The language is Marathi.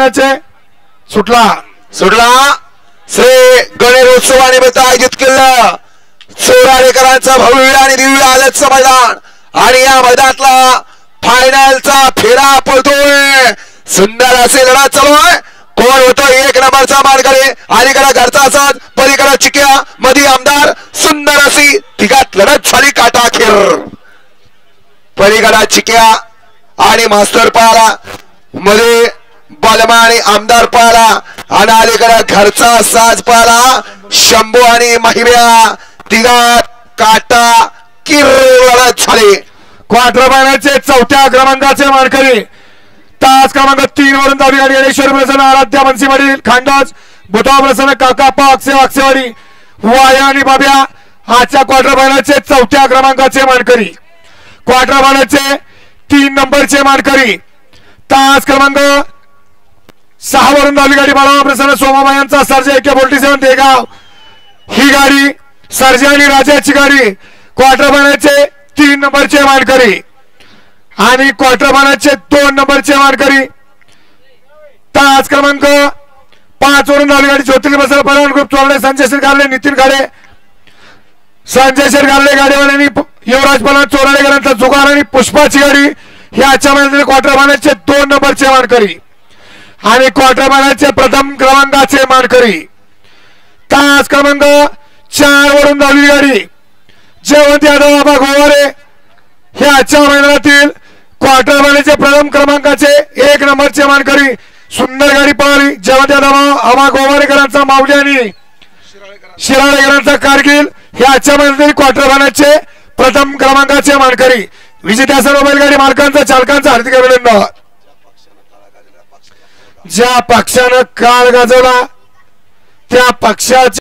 सुटला सुटला श्री गणेशोत्सवानिमित्त आयोजित केलं चोराडेकरांचं भव्य आणि दिव्य आदतचं मैदान आणि या मैदानातला फायनलचा फेरा पडतोय सुंदर असे लढत चालू आहे कोण होतो एक नंबरचा मानकरी अलीकडे घरचा असत पलीकडे चिक्या मध्ये आमदार सुंदर अशी तिघात लढत झाली काटाखेर पलीकडे चिक्या आणि मास्टर पाला मध्ये बलमा आणि आमदार पाला आणि अलीकडे घरचा साज पाला शंभू आणि महिम्या तिघात काटा किर लढत झाली क्वार्टर फायनलचे चौथ्या क्रमांकाचे मानकरी तास क्रमांक 3 वरून धावली गाडी गणेश्वर प्रसन्न आराध्या बनसीवाडी खांडोज भूताव प्रसन्न काकाप्पा अक्षवाक्षेवाडी वाया आणि बाब्या आजच्या क्वार्टर फायनलचे चौथ्या क्रमांकाचे मानकरी क्वार्टर फायनलचे 3 नंबरचे मानकरी तास क्रमांक 6 वरून धावली गाडी बाळा प्रसन्न सोमाबाई यांचा सर्जा एके 47 देगाव ही गाडी सर्जा आणि राजाची गाडी क्वार्टर फायनलचे 3 नंबरचे मानकरी आणि क्वार्टर फायनलचे 2 नंबरचे मानकरी तास क्रमांक 5 वरून धावली गाडी ज्योतिर्लिंग बसर परान ग्रुप चोरडे संजय शेठ गारले नितीन गाडे संजय शेठ गारले गाडीवाल्यांनी युवराज पलान चोराडेकरांचा जुगार आणि पुष्पाची गाडी ही आजच्या मैदानातील क्वार्टर फायनलचे 2 नंबरचे मानकरी आणि क्वार्टर फायनलचे प्रथम क्रमांकाचे मानकरी तास क्रमांक 4 वरून धावली गाडी जयवंत यादव बाबा गोवारे हे आजच्या मैदानातील क्वार्टर फायनलचे प्रथम क्रमांकाचे 1 नंबरचे मानकरी सुंदर गाडी पळाली जयवंत यादव आबा गोवारेकरांचा माऊली आणि शिराळेकरांचा कारगिल हे आजच्या मैदानातील क्वार्टर फायनलचे प्रथम क्रमांकाचे मानकरी विजेत्या सर्व बैलगाडी मालकांचा चालकांचा हार्दिक अभिनंदन ज्या पक्षानं काळ गाजवला त्या पक्षाचे